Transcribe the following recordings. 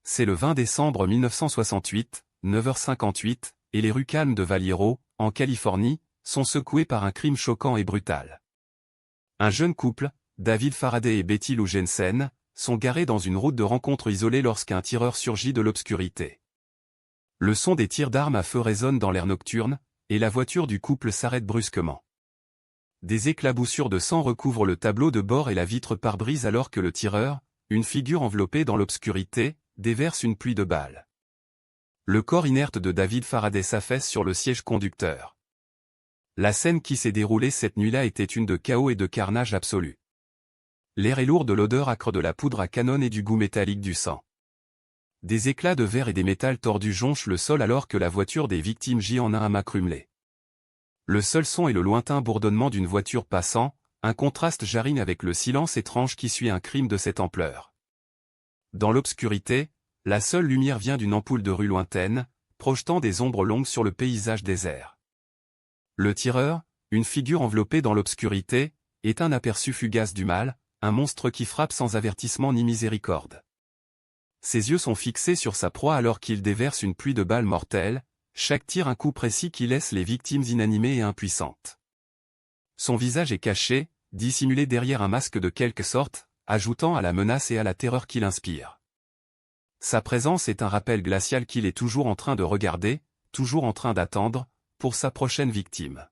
C'est le 20 décembre 1968, 9h58, et les rues calmes de Vallejo, en Californie, sont secouées par un crime choquant et brutal. Un jeune couple, David Faraday et Betty Lou Jensen, sont garés dans une route de rencontre isolée lorsqu'un tireur surgit de l'obscurité. Le son des tirs d'armes à feu résonne dans l'air nocturne, et la voiture du couple s'arrête brusquement. Des éclaboussures de sang recouvrent le tableau de bord et la vitre pare-brise alors que le tireur, une figure enveloppée dans l'obscurité, déverse une pluie de balles. Le corps inerte de David Faraday s'affaisse sur le siège conducteur. La scène qui s'est déroulée cette nuit-là était une de chaos et de carnage absolu. L'air est lourd de l'odeur âcre de la poudre à canon et du goût métallique du sang. Des éclats de verre et des métals tordus jonchent le sol alors que la voiture des victimes gît en un amas crumelé. Le seul son est le lointain bourdonnement d'une voiture passant, un contraste jarring avec le silence étrange qui suit un crime de cette ampleur. Dans l'obscurité, la seule lumière vient d'une ampoule de rue lointaine, projetant des ombres longues sur le paysage désert. Le tireur, une figure enveloppée dans l'obscurité, est un aperçu fugace du mal, un monstre qui frappe sans avertissement ni miséricorde. Ses yeux sont fixés sur sa proie alors qu'il déverse une pluie de balles mortelles, chaque tir un coup précis qui laisse les victimes inanimées et impuissantes. Son visage est caché, dissimulé derrière un masque de quelque sorte, ajoutant à la menace et à la terreur qu'il inspire. Sa présence est un rappel glacial qu'il est toujours en train de regarder, toujours en train d'attendre, pour sa prochaine victime.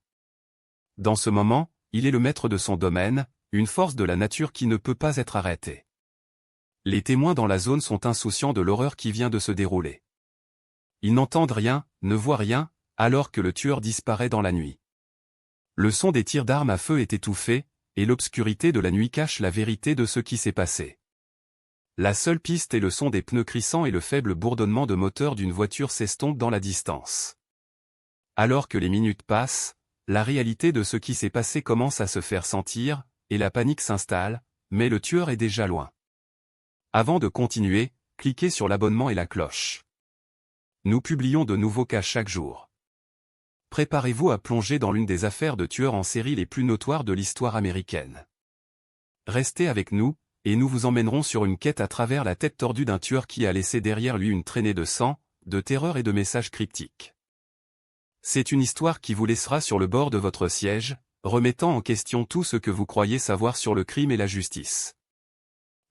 Dans ce moment, il est le maître de son domaine, une force de la nature qui ne peut pas être arrêtée. Les témoins dans la zone sont insouciants de l'horreur qui vient de se dérouler. Ils n'entendent rien, ne voient rien, alors que le tueur disparaît dans la nuit. Le son des tirs d'armes à feu est étouffé, et l'obscurité de la nuit cache la vérité de ce qui s'est passé. La seule piste est le son des pneus crissants et le faible bourdonnement de moteur d'une voiture s'estompe dans la distance. Alors que les minutes passent, la réalité de ce qui s'est passé commence à se faire sentir, et la panique s'installe, mais le tueur est déjà loin. Avant de continuer, cliquez sur l'abonnement et la cloche. Nous publions de nouveaux cas chaque jour. Préparez-vous à plonger dans l'une des affaires de tueurs en série les plus notoires de l'histoire américaine. Restez avec nous, et nous vous emmènerons sur une quête à travers la tête tordue d'un tueur qui a laissé derrière lui une traînée de sang, de terreur et de messages cryptiques. C'est une histoire qui vous laissera sur le bord de votre siège, remettant en question tout ce que vous croyez savoir sur le crime et la justice.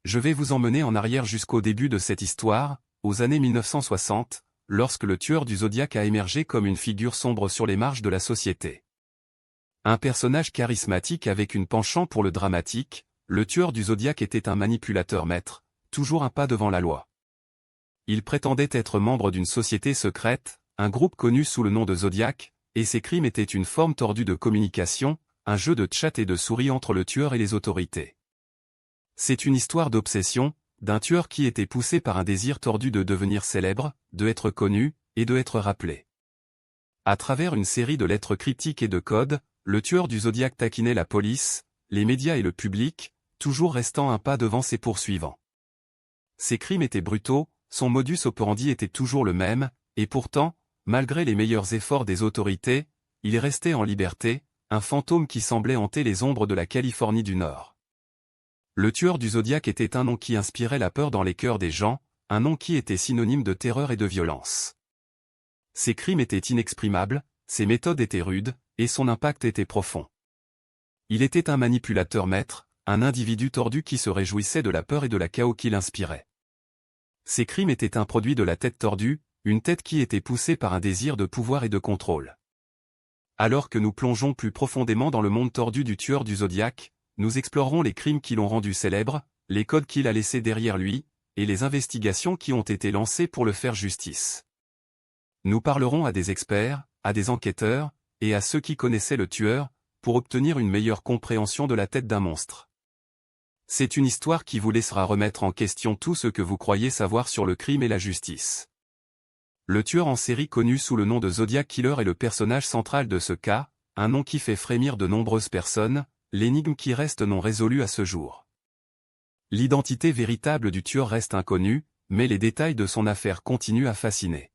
Je vais vous emmener en arrière jusqu'au début de cette histoire, aux années 1960, lorsque le tueur du Zodiac a émergé comme une figure sombre sur les marges de la société. Un personnage charismatique avec une penchant pour le dramatique, le tueur du Zodiac était un manipulateur maître, toujours un pas devant la loi. Il prétendait être membre d'une société secrète, un groupe connu sous le nom de Zodiac, et ses crimes étaient une forme tordue de communication, un jeu de chat et de souris entre le tueur et les autorités. C'est une histoire d'obsession, d'un tueur qui était poussé par un désir tordu de devenir célèbre, de être connu, et de être rappelé. À travers une série de lettres cryptiques et de codes, le tueur du Zodiac taquinait la police, les médias et le public, toujours restant un pas devant ses poursuivants. Ses crimes étaient brutaux, son modus operandi était toujours le même, et pourtant, malgré les meilleurs efforts des autorités, il restait en liberté, un fantôme qui semblait hanter les ombres de la Californie du Nord. Le tueur du Zodiac était un nom qui inspirait la peur dans les cœurs des gens, un nom qui était synonyme de terreur et de violence. Ses crimes étaient inexprimables, ses méthodes étaient rudes, et son impact était profond. Il était un manipulateur maître, un individu tordu qui se réjouissait de la peur et de la chaos qu'il inspirait. Ses crimes étaient un produit de la tête tordue, une tête qui était poussée par un désir de pouvoir et de contrôle. Alors que nous plongeons plus profondément dans le monde tordu du tueur du Zodiac, nous explorerons les crimes qui l'ont rendu célèbre, les codes qu'il a laissés derrière lui, et les investigations qui ont été lancées pour le faire justice. Nous parlerons à des experts, à des enquêteurs, et à ceux qui connaissaient le tueur, pour obtenir une meilleure compréhension de la tête d'un monstre. C'est une histoire qui vous laissera remettre en question tout ce que vous croyez savoir sur le crime et la justice. Le tueur en série connu sous le nom de Zodiac Killer est le personnage central de ce cas, un nom qui fait frémir de nombreuses personnes, l'énigme qui reste non résolue à ce jour. L'identité véritable du tueur reste inconnue, mais les détails de son affaire continuent à fasciner.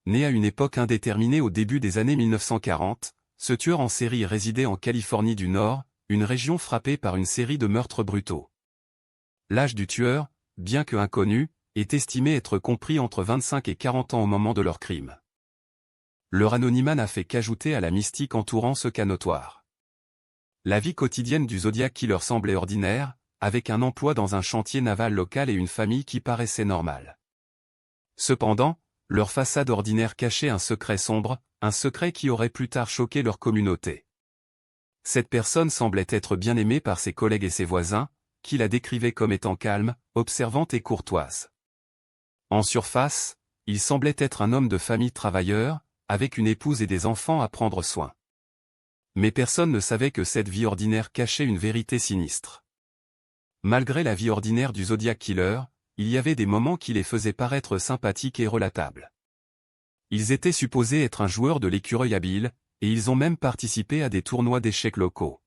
Né à une époque indéterminée au début des années 1940, ce tueur en série résidait en Californie du Nord, une région frappée par une série de meurtres brutaux. L'âge du tueur, bien que inconnu, est estimé être compris entre 25 et 40 ans au moment de leur crime. Leur anonymat n'a fait qu'ajouter à la mystique entourant ce cas notoire. La vie quotidienne du Zodiac Killer semblait ordinaire, avec un emploi dans un chantier naval local et une famille qui paraissait normale. Cependant, leur façade ordinaire cachait un secret sombre, un secret qui aurait plus tard choqué leur communauté. Cette personne semblait être bien aimée par ses collègues et ses voisins, qui la décrivaient comme étant calme, observante et courtoise. En surface, il semblait être un homme de famille travailleur, avec une épouse et des enfants à prendre soin. Mais personne ne savait que cette vie ordinaire cachait une vérité sinistre. Malgré la vie ordinaire du Zodiac Killer, il y avait des moments qui les faisaient paraître sympathiques et relatables. Ils étaient supposés être un joueur de l'écureuil habile, et ils ont même participé à des tournois d'échecs locaux.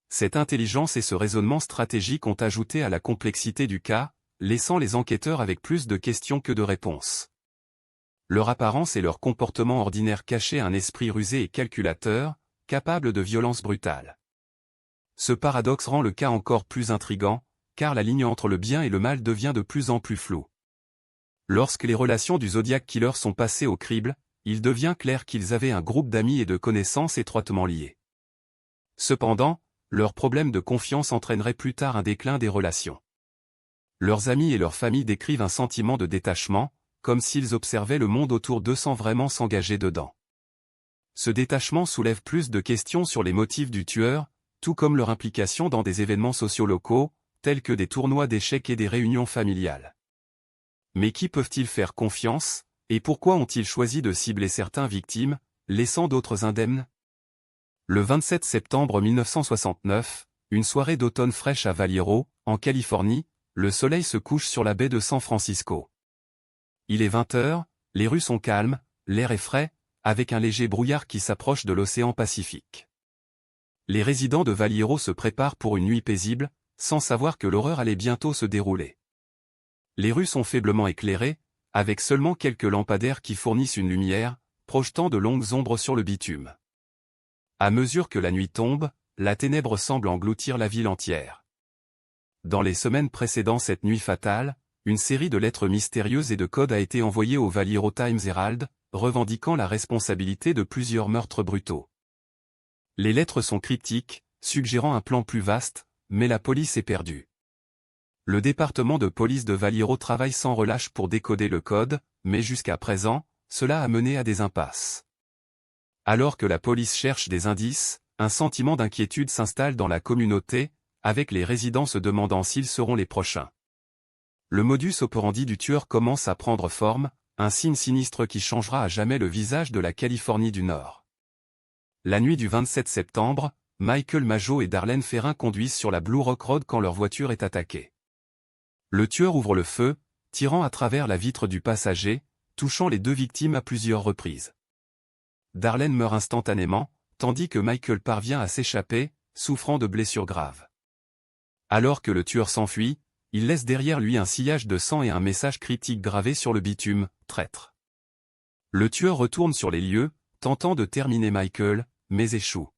Cette intelligence et ce raisonnement stratégique ont ajouté à la complexité du cas, laissant les enquêteurs avec plus de questions que de réponses. Leur apparence et leur comportement ordinaire cachaient un esprit rusé et calculateur, capable de violences brutales. Ce paradoxe rend le cas encore plus intrigant, car la ligne entre le bien et le mal devient de plus en plus floue. Lorsque les relations du Zodiac Killer sont passées au crible, il devient clair qu'ils avaient un groupe d'amis et de connaissances étroitement liés. Cependant, leurs problèmes de confiance entraîneraient plus tard un déclin des relations. Leurs amis et leurs familles décrivent un sentiment de détachement, comme s'ils observaient le monde autour d'eux sans vraiment s'engager dedans. Ce détachement soulève plus de questions sur les motifs du tueur, tout comme leur implication dans des événements sociaux locaux, tels que des tournois d'échecs et des réunions familiales. Mais qui peuvent-ils faire confiance, et pourquoi ont-ils choisi de cibler certaines victimes, laissant d'autres indemnes? Le 27 septembre 1969, une soirée d'automne fraîche à Vallejo, en Californie, le soleil se couche sur la baie de San Francisco. Il est 20 heures, les rues sont calmes, l'air est frais, avec un léger brouillard qui s'approche de l'océan Pacifique. Les résidents de Vallejo se préparent pour une nuit paisible, sans savoir que l'horreur allait bientôt se dérouler. Les rues sont faiblement éclairées, avec seulement quelques lampadaires qui fournissent une lumière, projetant de longues ombres sur le bitume. À mesure que la nuit tombe, la ténèbre semble engloutir la ville entière. Dans les semaines précédant cette nuit fatale, une série de lettres mystérieuses et de codes a été envoyée au Vallejo Times Herald, revendiquant la responsabilité de plusieurs meurtres brutaux. Les lettres sont cryptiques, suggérant un plan plus vaste, mais la police est perdue. Le département de police de Vallejo travaille sans relâche pour décoder le code, mais jusqu'à présent, cela a mené à des impasses. Alors que la police cherche des indices, un sentiment d'inquiétude s'installe dans la communauté, avec les résidents se demandant s'ils seront les prochains. Le modus operandi du tueur commence à prendre forme, un signe sinistre qui changera à jamais le visage de la Californie du Nord. La nuit du 27 septembre, Michael Mageau et Darlene Ferrin conduisent sur la Blue Rock Road quand leur voiture est attaquée. Le tueur ouvre le feu, tirant à travers la vitre du passager, touchant les deux victimes à plusieurs reprises. Darlene meurt instantanément, tandis que Michael parvient à s'échapper, souffrant de blessures graves. Alors que le tueur s'enfuit, il laisse derrière lui un sillage de sang et un message cryptique gravé sur le bitume, « Traître ». Le tueur retourne sur les lieux, tentant de terminer Michael, mais échoue.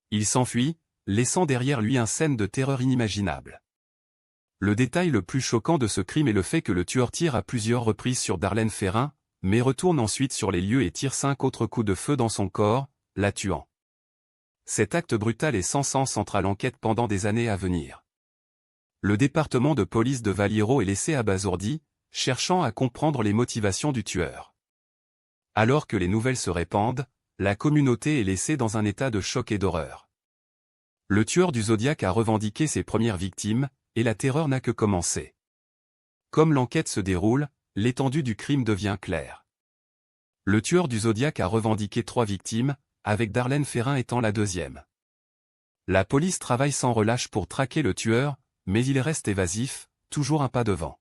Il s'enfuit, laissant derrière lui une scène de terreur inimaginable. Le détail le plus choquant de ce crime est le fait que le tueur tire à plusieurs reprises sur Darlene Ferrin, mais retourne ensuite sur les lieux et tire 5 autres coups de feu dans son corps, la tuant. Cet acte brutal est sans sens entre l'enquête pendant des années à venir. Le département de police de Vallejo est laissé abasourdi, cherchant à comprendre les motivations du tueur. Alors que les nouvelles se répandent, la communauté est laissée dans un état de choc et d'horreur. Le tueur du Zodiac a revendiqué ses premières victimes, et la terreur n'a que commencé. Comme l'enquête se déroule, l'étendue du crime devient claire. Le tueur du Zodiac a revendiqué 3 victimes, avec Darlene Ferrin étant la deuxième. La police travaille sans relâche pour traquer le tueur, mais il reste évasif, toujours un pas devant.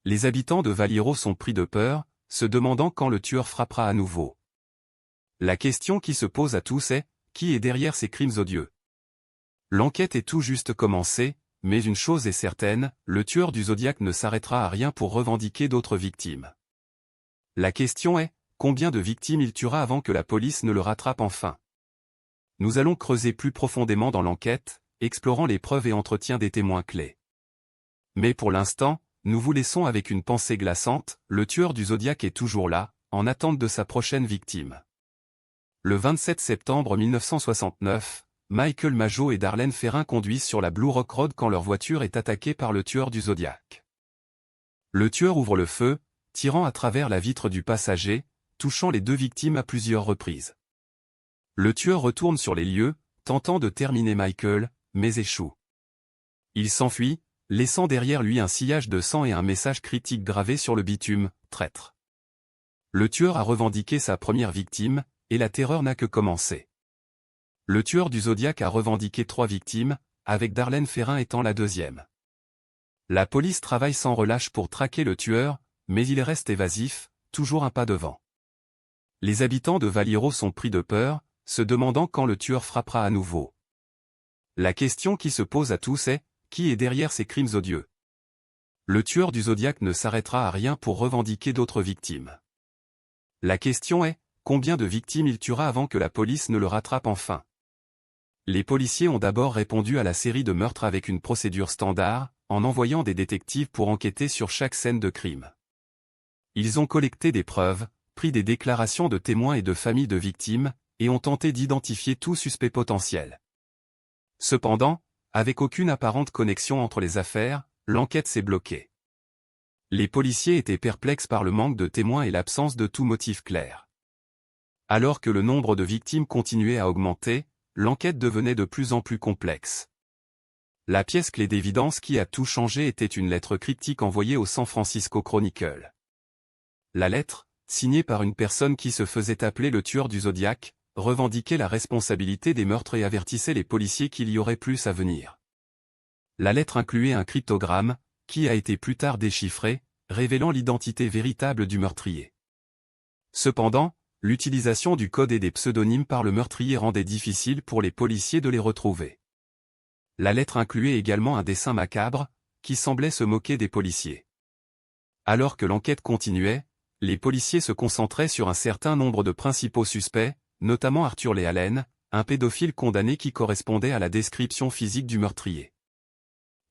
Les habitants de Vallejo sont pris de peur, se demandant quand le tueur frappera à nouveau. La question qui se pose à tous est, qui est derrière ces crimes odieux? L'enquête est tout juste commencée, mais une chose est certaine, le tueur du Zodiac ne s'arrêtera à rien pour revendiquer d'autres victimes. La question est, combien de victimes il tuera avant que la police ne le rattrape enfin? Nous allons creuser plus profondément dans l'enquête, explorant les preuves et entretiens des témoins clés. Mais pour l'instant, nous vous laissons avec une pensée glaçante, le tueur du Zodiac est toujours là, en attente de sa prochaine victime. Le 27 septembre 1969, Michael Mageau et Darlene Ferrin conduisent sur la Blue Rock Road quand leur voiture est attaquée par le tueur du Zodiac. Le tueur ouvre le feu, tirant à travers la vitre du passager, touchant les deux victimes à plusieurs reprises. Le tueur retourne sur les lieux, tentant de terminer Michael, mais échoue. Il s'enfuit, laissant derrière lui un sillage de sang et un message critique gravé sur le bitume, « Traître ». Le tueur a revendiqué sa première victime, et la terreur n'a que commencé. Le tueur du Zodiac a revendiqué 3 victimes, avec Darlene Ferrin étant la deuxième. La police travaille sans relâche pour traquer le tueur, mais il reste évasif, toujours un pas devant. Les habitants de Valiro sont pris de peur, se demandant quand le tueur frappera à nouveau. La question qui se pose à tous est, qui est derrière ces crimes odieux? Le tueur du Zodiac ne s'arrêtera à rien pour revendiquer d'autres victimes. La question est, combien de victimes il tuera avant que la police ne le rattrape enfin? Les policiers ont d'abord répondu à la série de meurtres avec une procédure standard, en envoyant des détectives pour enquêter sur chaque scène de crime. Ils ont collecté des preuves, pris des déclarations de témoins et de familles de victimes, et ont tenté d'identifier tout suspect potentiel. Cependant, avec aucune apparente connexion entre les affaires, l'enquête s'est bloquée. Les policiers étaient perplexes par le manque de témoins et l'absence de tout motif clair. Alors que le nombre de victimes continuait à augmenter, l'enquête devenait de plus en plus complexe. La pièce clé d'évidence qui a tout changé était une lettre cryptique envoyée au San Francisco Chronicle. La lettre, signée par une personne qui se faisait appeler le tueur du Zodiac, revendiquait la responsabilité des meurtres et avertissait les policiers qu'il y aurait plus à venir. La lettre incluait un cryptogramme, qui a été plus tard déchiffré, révélant l'identité véritable du meurtrier. Cependant, l'utilisation du code et des pseudonymes par le meurtrier rendait difficile pour les policiers de les retrouver. La lettre incluait également un dessin macabre, qui semblait se moquer des policiers. Alors que l'enquête continuait, les policiers se concentraient sur un certain nombre de principaux suspects, notamment Arthur Lee Allen, un pédophile condamné qui correspondait à la description physique du meurtrier.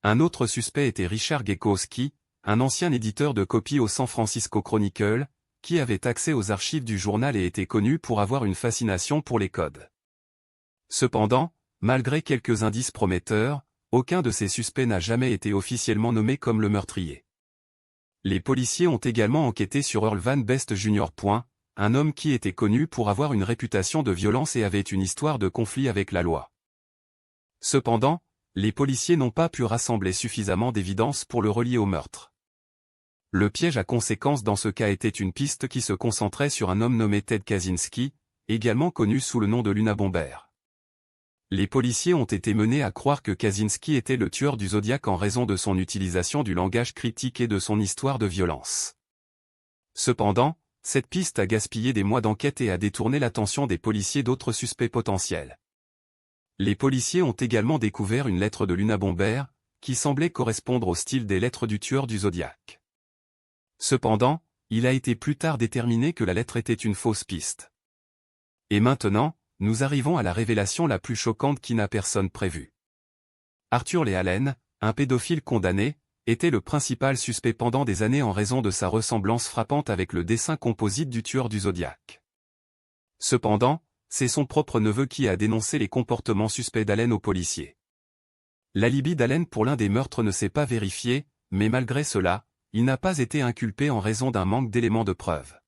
Un autre suspect était Richard Gekowski, un ancien éditeur de copies au San Francisco Chronicle, qui avait accès aux archives du journal et était connu pour avoir une fascination pour les codes. Cependant, malgré quelques indices prometteurs, aucun de ces suspects n'a jamais été officiellement nommé comme le meurtrier. Les policiers ont également enquêté sur Earl Van Best Jr. Un homme qui était connu pour avoir une réputation de violence et avait une histoire de conflit avec la loi. Cependant, les policiers n'ont pas pu rassembler suffisamment d'évidence pour le relier au meurtre. Le piège à conséquence dans ce cas était une piste qui se concentrait sur un homme nommé Ted Kaczynski, également connu sous le nom de Luna Bomber. Les policiers ont été menés à croire que Kaczynski était le tueur du Zodiac en raison de son utilisation du langage critique et de son histoire de violence. Cependant, cette piste a gaspillé des mois d'enquête et a détourné l'attention des policiers d'autres suspects potentiels. Les policiers ont également découvert une lettre de Luna Bomber, qui semblait correspondre au style des lettres du tueur du Zodiac. Cependant, il a été plus tard déterminé que la lettre était une fausse piste. Et maintenant, nous arrivons à la révélation la plus choquante qui n'a personne prévu. Arthur Lee Allen, un pédophile condamné, était le principal suspect pendant des années en raison de sa ressemblance frappante avec le dessin composite du tueur du Zodiac. Cependant, c'est son propre neveu qui a dénoncé les comportements suspects d'Allen aux policiers. L'alibi d'Allen pour l'un des meurtres ne s'est pas vérifié, mais malgré cela, il n'a pas été inculpé en raison d'un manque d'éléments de preuve.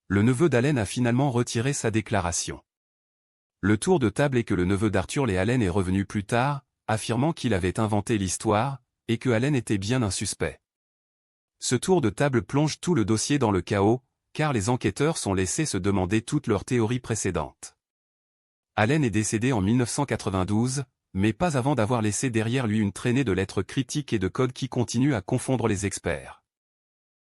Le neveu d'Allen a finalement retiré sa déclaration. Le tour de table est que le neveu d'Arthur Lee Allen est revenu plus tard, affirmant qu'il avait inventé l'histoire, et que Allen était bien un suspect. Ce tour de table plonge tout le dossier dans le chaos, car les enquêteurs sont laissés se demander toutes leurs théories précédentes. Allen est décédé en 1992, mais pas avant d'avoir laissé derrière lui une traînée de lettres critiques et de codes qui continuent à confondre les experts.